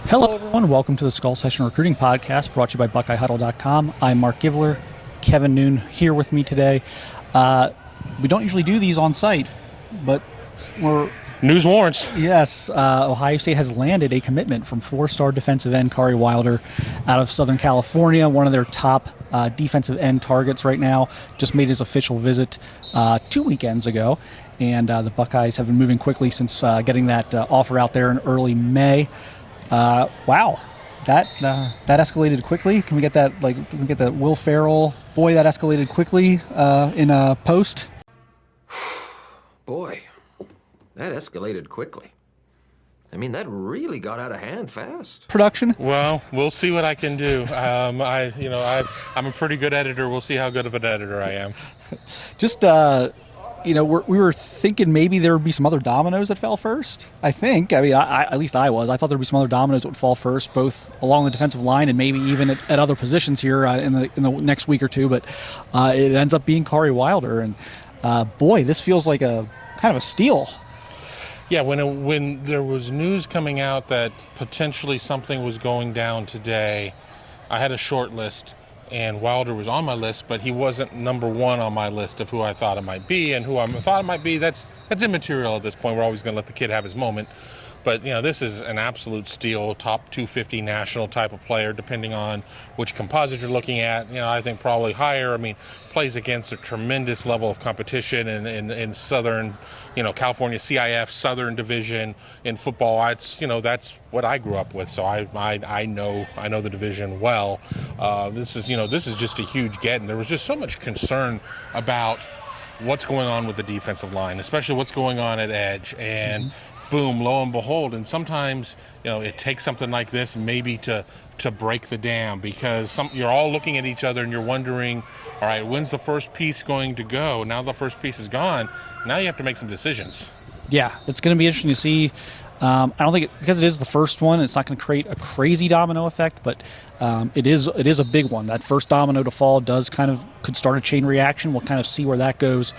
Hello, everyone. Welcome to the Skull Session Recruiting Podcast, brought to you by BuckeyeHuddle.com. I'm Mark Givler. Kevin Noon here with me today. We don't usually do these on site, but we're... News warrants. Yes. Ohio State has landed a commitment from four-star defensive end Kari Wilder out of Southern California, one of their top defensive end targets right now. Just made his official visit 2 weekends ago, and the Buckeyes have been moving quickly since getting that offer out there in early May. Wow, that escalated quickly. Can we get that? Can we get that Will Ferrell? Boy, that escalated quickly in a post. Boy, that escalated quickly. I mean, that really got out of hand fast. Production. Well, we'll see what I can do. I'm a pretty good editor. We'll see how good of an editor I am. Just we were thinking maybe there would be some other dominoes that fell first. I mean, at least I was. I thought there would be some other dominoes that would fall first, both along the defensive line and maybe even at other positions here in the next week or two. But it ends up being Kari Wilder, and boy, this feels like a kind of a steal. Yeah, when there was news coming out that potentially something was going down today, I had a short list. And Wilder was on my list, but he wasn't number one on my list of who I thought it might be. And who I thought it might be, that's immaterial at this point. We're always going to let the kid have his moment. But, this is an absolute steal, top 250 national type of player, depending on which composite you're looking at. I think probably higher. I mean, plays against a tremendous level of competition in Southern, California CIF, Southern Division in football. That's what I grew up with, so I know the division well. This is just a huge get, and there was just so much concern about what's going on with the defensive line, especially what's going on at edge, and boom, lo and behold. And sometimes, it takes something like this maybe to break the dam, because you're all looking at each other and you're wondering, all right, when's the first piece going to go? Now the first piece is gone. Now you have to make some decisions. Yeah, it's going to be interesting to see. I don't think because it is the first one, it's not going to create a crazy domino effect, but it is a big one. That first domino to fall could start a chain reaction. We'll kind of see where that goes.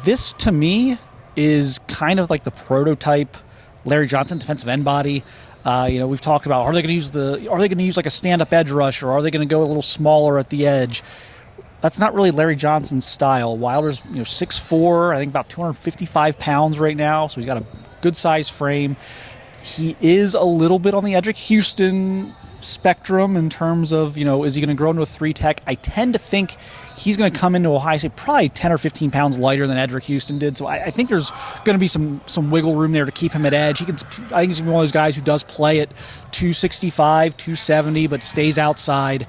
This to me is kind of like the prototype Larry Johnson defensive end body. We've talked about, are they going to use like a stand-up edge rush, or are they going to go a little smaller at the edge? That's not really Larry Johnson's style. Wilder's 6'4", I think about 255 pounds right now, so he's got a good size frame. He is a little bit on the Edric Houston spectrum in terms of, is he going to grow into a 3-tech? I tend to think he's going to come into Ohio State probably 10 or 15 pounds lighter than Edric Houston did. So I think there's going to be some wiggle room there to keep him at edge. I think he's going to be one of those guys who does play at 265, 270, but stays outside.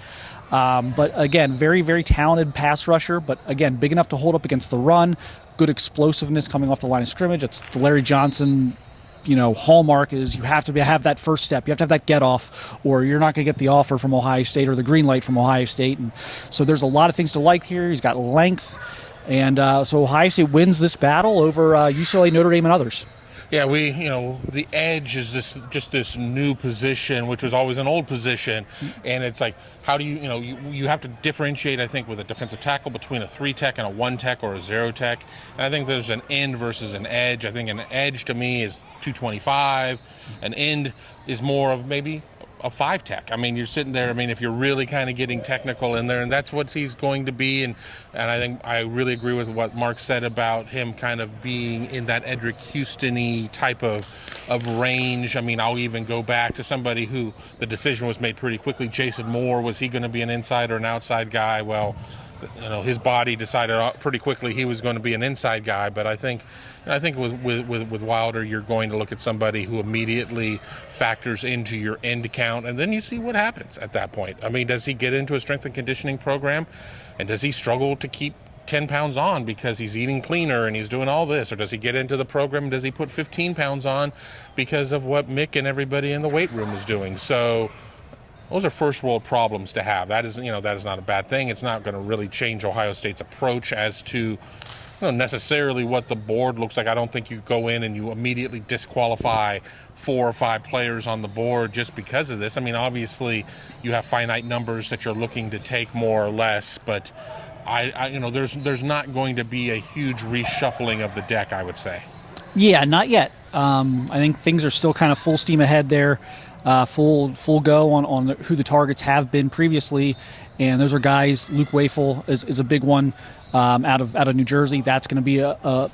But again, very, very talented pass rusher, but again, big enough to hold up against the run. Good explosiveness coming off the line of scrimmage. It's the Larry Johnson hallmark is you have to have that first step. You have to have that get off, or you're not going to get the offer from Ohio State or the green light from Ohio State. And so there's a lot of things to like here. He's got length. And so Ohio State wins this battle over UCLA, Notre Dame, and others. Yeah, the edge is this new position, which was always an old position, and it's like, how do you have to differentiate, I think, with a defensive tackle between a 3-tech and a 1-tech or a 0-tech, and I think there's an end versus an edge. I think an edge to me is 225, an end is more of maybe a 5-tech. I mean, you're sitting there, if you're really kind of getting technical in there, and that's what he's going to be. And I think I really agree with what Mark said about him kind of being in that Edric Houston-y type of range. I'll even go back to somebody who the decision was made pretty quickly. Jason Moore, was he going to be an inside or an outside guy? Well, his body decided pretty quickly he was going to be an inside guy. But I think with Wilder, you're going to look at somebody who immediately factors into your end count, and then you see what happens at that point. Does he get into a strength and conditioning program, and does he struggle to keep 10 pounds on because he's eating cleaner and he's doing all this? Or does he get into the program and does he put 15 pounds on because of what Mick and everybody in the weight room is doing? So those are first world problems to have. That is not a bad thing. It's not going to really change Ohio State's approach as to necessarily what the board looks like. I don't think you go in and you immediately disqualify 4 or 5 players on the board just because of this. Obviously you have finite numbers that you're looking to take more or less, but there's not going to be a huge reshuffling of the deck, I would say. Yeah, not yet. I think things are still kind of full steam ahead there, full go on who the targets have been previously, and those are guys. Luke Wafel is a big one out of New Jersey. That's going to be a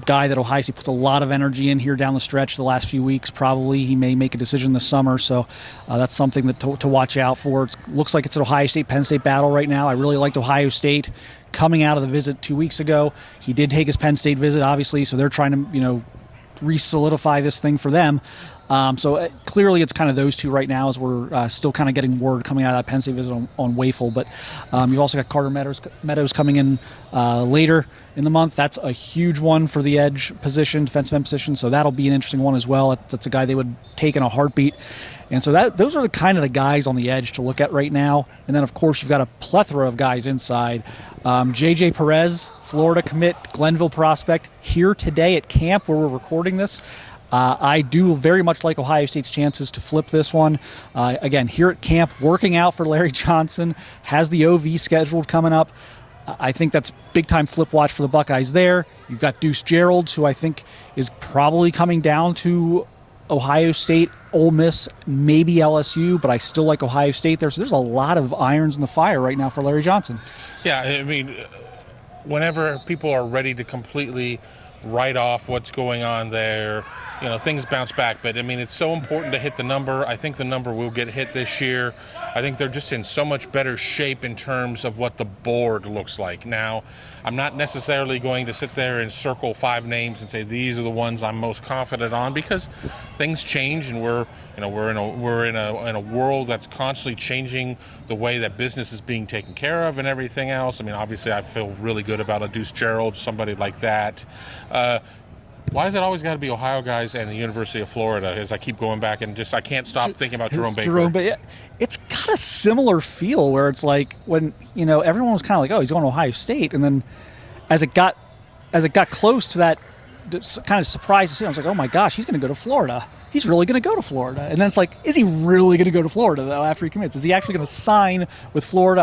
guy that Ohio State puts a lot of energy in here down the stretch the last few weeks. Probably he may make a decision this summer, so that's something that to watch out for. It looks like it's an Ohio State-Penn State battle right now. I really liked Ohio State coming out of the visit 2 weeks ago. He did take his Penn State visit, obviously, so they're trying to re-solidify this thing for them. So clearly it's kind of those two right now as we're still kind of getting word coming out of that Penn State visit on Wafel. But you've also got Carter Meadows coming in later in the month. That's a huge one for the edge position, defensive end position. So that'll be an interesting one as well. That's a guy they would take in a heartbeat. And so those are the kind of the guys on the edge to look at right now. And then, of course, you've got a plethora of guys inside. J.J. Perez, Florida commit, Glenville prospect, here today at camp where we're recording this. I do very much like Ohio State's chances to flip this one. Again, here at camp, working out for Larry Johnson, has the OV scheduled coming up. I think that's big-time flip watch for the Buckeyes there. You've got Deuce Gerald, who I think is probably coming down to Ohio State, Ole Miss, maybe LSU, but I still like Ohio State there. So there's a lot of irons in the fire right now for Larry Johnson. Yeah, I mean, whenever people are ready to completely write off what's going on there, things bounce back. But, I mean, it's so important to hit the number. I think the number will get hit this year. I think they're just in so much better shape in terms of what the board looks like. Now, I'm not necessarily going to sit there and circle 5 names and say these are the ones I'm most confident on, because things change, and we're in a world that's constantly changing the way that business is being taken care of and everything else. I mean, obviously, I feel really good about a Deuce Gerald, somebody like that. Why has it always got to be Ohio guys and the University of Florida? As I keep going back and I can't stop thinking about Jerome Baker. It's got a similar feel where it's like when everyone was kind of like, oh, he's going to Ohio State, and then as it got close to that kind of surprise, I was like, oh my gosh, he's going to go to Florida. He's really going to go to Florida. And then it's like, is he really going to go to Florida, though, after he commits? Is he actually going to sign with Florida?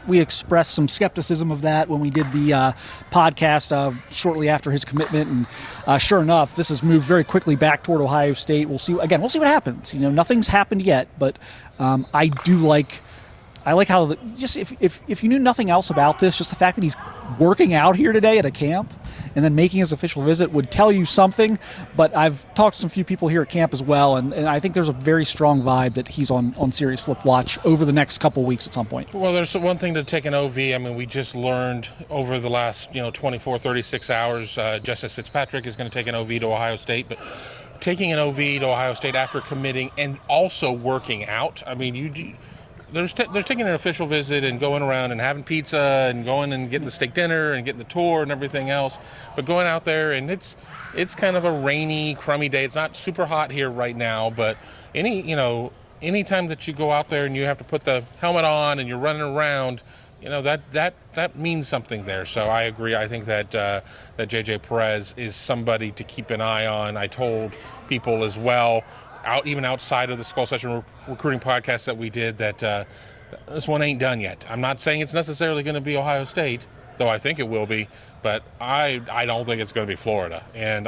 We expressed some skepticism of that when we did the podcast shortly after his commitment. And sure enough, this has moved very quickly back toward Ohio State. We'll see what happens. Nothing's happened yet, but I like how if you knew nothing else about this, just the fact that he's working out here today at a camp and then making his official visit would tell you something. But I've talked to some few people here at camp as well, and I think there's a very strong vibe that he's on serious flip watch over the next couple weeks at some point. Well, there's one thing to take an OV. I mean, we just learned over the last 24, 36 hours, Justice Fitzpatrick is going to take an OV to Ohio State, but taking an OV to Ohio State after committing and also working out, I mean, they're taking an official visit and going around and having pizza and going and getting the steak dinner and getting the tour and everything else. But going out there, and it's kind of a rainy, crummy day. It's not super hot here right now, but any time that you go out there and you have to put the helmet on and you're running around, that means something there. So I agree. I think that J.J. Perez is somebody to keep an eye on. I told people as well, even outside of the Skull Session recruiting podcast that we did, that this one ain't done yet. I'm not saying it's necessarily going to be Ohio State, though I think it will be, but I don't think it's going to be Florida. And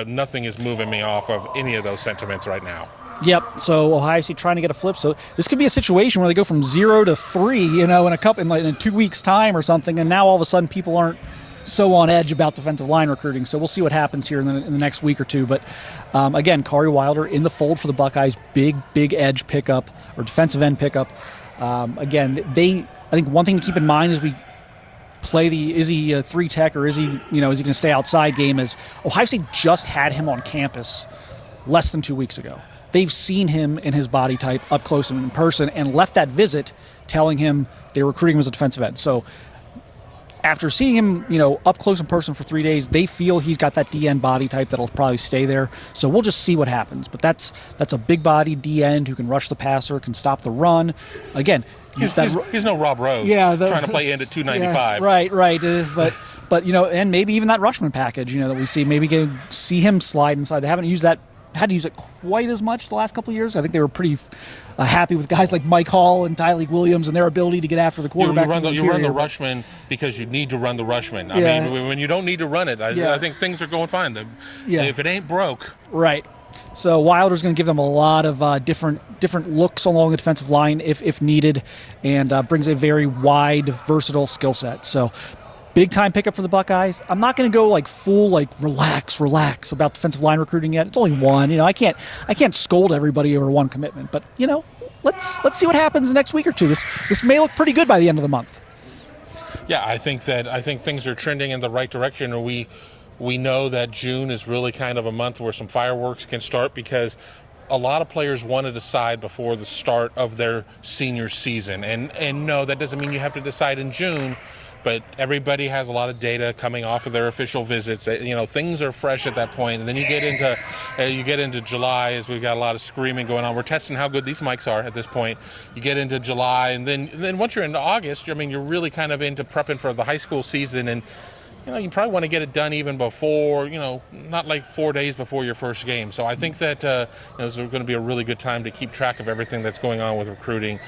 nothing is moving me off of any of those sentiments right now. Yep. So Ohio State trying to get a flip. So this could be a situation where they go from 0 to 3, in 2 weeks' time or something, and now all of a sudden people aren't so on edge about defensive line recruiting. So we'll see what happens here in the next week or two. But again, Kari Wilder in the fold for the Buckeyes, big edge pickup or defensive end pickup. Again, I think one thing to keep in mind as we play is he a 3-tech or is he going to stay outside game, is Ohio State just had him on campus less than 2 weeks ago. They've seen him in his body type up close and in person and left that visit telling him they were recruiting him as a defensive end. So after seeing him, up close in person for 3 days, they feel he's got that DN body type that'll probably stay there. So we'll just see what happens. But that's a big body DN who can rush the passer, can stop the run. Again, he's no Rob Rose trying to play end at 295. Yes, right. But and maybe even that Rushman package, that we see, maybe see him slide inside. They haven't used that had to use it quite as much the last couple of years. I think they were pretty happy with guys like Mike Hall and Tyleek Williams and their ability to get after the quarterback. You run the rushman because you need to run the rushman. I mean, when you don't need to run it, I think things are going fine. If it ain't broke. Right. So Wilder's going to give them a lot of different looks along the defensive line if needed, and brings a very wide, versatile skill set. So big time pickup for the Buckeyes. I'm not going to go like full relax about defensive line recruiting yet. It's only one. I can't scold everybody over one commitment, but let's see what happens next week or two. This may look pretty good by the end of the month. Yeah, I think things are trending in the right direction, and we know that June is really kind of a month where some fireworks can start, because a lot of players want to decide before the start of their senior season. And no, that doesn't mean you have to decide in June, but everybody has a lot of data coming off of their official visits. Things are fresh at that point, and then you get into July, as we've got a lot of screaming going on. We're testing how good these mics are at this point. You get into July, and then once you're into August, you're really kind of into prepping for the high school season, and you probably want to get it done even before, not like 4 days before your first game. So I think that this is going to be a really good time to keep track of everything that's going on with recruiting.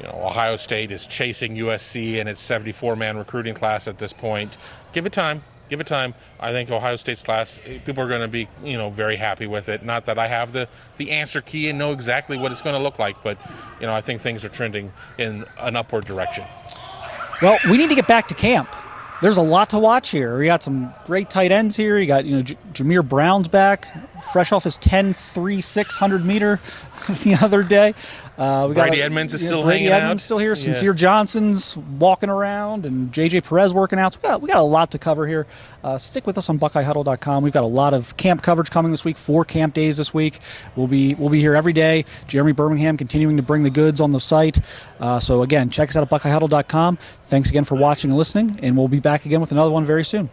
Ohio State is chasing USC in its 74-man recruiting class at this point. Give it time. I think Ohio State's class, people are going to be, very happy with it. Not that I have the answer key and know exactly what it's going to look like, but, I think things are trending in an upward direction. Well, we need to get back to camp. There's a lot to watch here. We got some great tight ends here. You got, Jameer Brown's back, fresh off his 10.3 600-meter the other day. Brady Edmonds is still hanging out. Brady Edmonds still here. Yeah. Sincere Johnson's walking around, and J.J. Perez working out. So we got a lot to cover here. Stick with us on BuckeyeHuddle.com. We've got a lot of camp coverage coming this week. 4 camp days this week. We'll be here every day. Jeremy Birmingham continuing to bring the goods on the site. So again, check us out at BuckeyeHuddle.com. Thanks again for watching and listening, and we'll be back again with another one very soon.